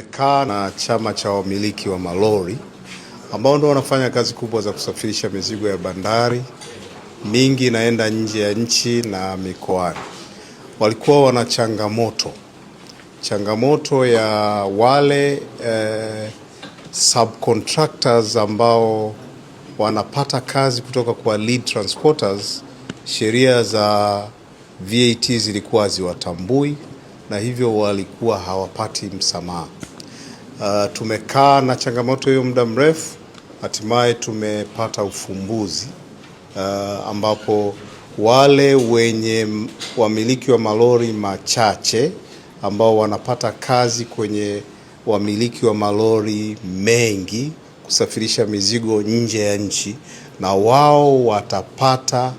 Kaa na chama cha wamiliki wa malori ambao ndio wanafanya kazi kubwa za kusafirisha mizigo ya bandari, mingi inaenda nje ya nchi na mikoani. Walikuwa wana changamoto ya wale subcontractors ambao wanapata kazi kutoka kwa lead transporters. Sheria za VAT zilikuwa haziwatambui na hivyo walikuwa hawapati msamaha. Tumekaa na changamoto hiyo muda mrefu, hatimaye tumepata ufumbuzi ambapo wale wenye wamiliki wa malori machache ambao wanapata kazi kwenye wamiliki wa malori mengi kusafirisha mizigo nje ya nchi, na wao watapata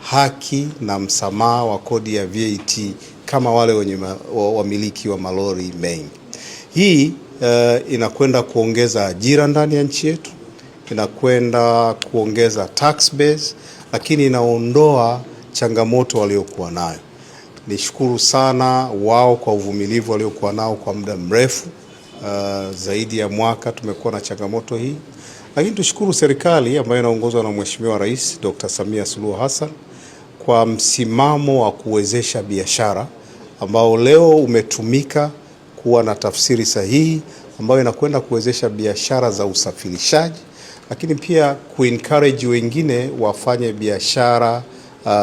haki na msamaha wa kodi ya VAT kama wale wenye wamiliki wa malori mengi. Hii inakwenda kuongeza ajira ndani ya nchi yetu, inakwenda kuongeza tax base, lakini inaondoa changamoto waliokuwa nayo. Nishukuru sana wao kwa uvumilivu waliokuwa nao kwa muda mrefu, zaidi ya mwaka tumekuwa na changamoto hii. Lakini tushukuru serikali ambayo inaongozwa na Mheshimiwa Rais Dr. Samia Suluhu Hassan kwa msimamo wa kuwezesha biashara ambao leo umetumika kuwa na tafsiri sahihi ambayo inakwenda kuwezesha biashara za usafirishaji, lakini pia kuencourage wengine wafanye biashara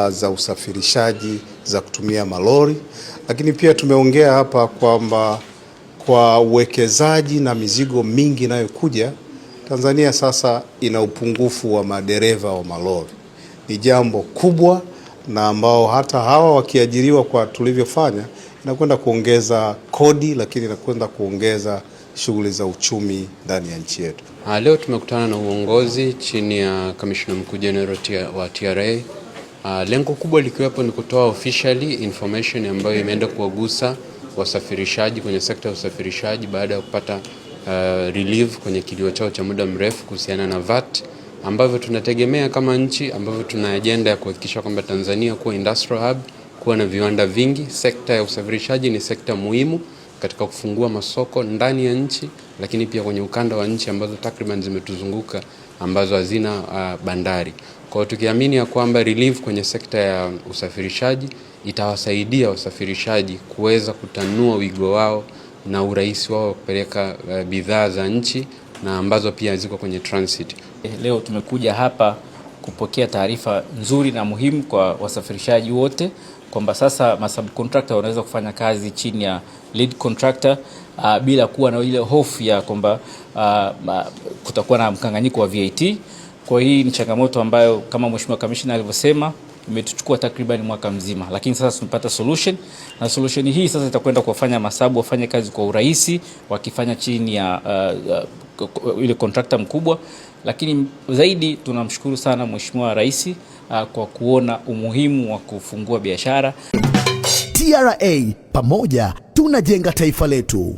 za usafirishaji za kutumia malori. Lakini pia tumeongea hapa kwamba kwa uwekezaji na mizigo mingi inayokuja, Tanzania sasa ina upungufu wa madereva wa malori. Ni jambo kubwa na ambao hata hawa wakiajiriwa kwa tulivyofanya inakwenda kuongeza kodi, lakini inakwenda kuongeza shughuli za uchumi ndani ya nchi yetu. Leo tumekutana na uongozi chini ya Kamishna Mkuu General wa TRA. Lengo kubwa likiwepo ni kutoa officially information ambayo imeenda kuwagusa wasafirishaji kwenye sekta ya usafirishaji baada ya kupata relief kwenye kilio chao cha muda mrefu kuhusiana na VAT, ambavyo tunategemea kama nchi, ambavyo tuna agenda ya kuhakikisha kwamba Tanzania kuwa industrial hub, kuwa na viwanda vingi. Sekta ya usafirishaji ni sekta muhimu katika kufungua masoko ndani ya nchi, lakini pia kwenye ukanda wa nchi ambazo takriban zimetuzunguka ambazo hazina bandari. Kwa hiyo tukiamini ya kwamba relief kwenye sekta ya usafirishaji itawasaidia wasafirishaji kuweza kutanua wigo wao na urahisi wao kupeleka bidhaa za nchi na ambazo pia ziko kwenye transit. Leo tumekuja hapa kupokea taarifa nzuri na muhimu kwa wasafirishaji wote kwamba sasa masubcontractor wanaweza kufanya kazi chini ya lead contractor bila kuwa na ile hofu ya kwamba kutakuwa na mkanganyiko wa VAT. Kwa hii ni changamoto ambayo kama Mheshimiwa Kamishna alivyosema imetuchukua takriban mwaka mzima, lakini sasa tumepata solution, na solution hii sasa itakwenda kuwafanya masabu wafanye kazi kwa urahisi wakifanya chini ya ile contractor mkubwa. Lakini zaidi tunamshukuru sana Mheshimiwa Rais kwa kuona umuhimu wa kufungua biashara. TRA, pamoja tunajenga taifa letu.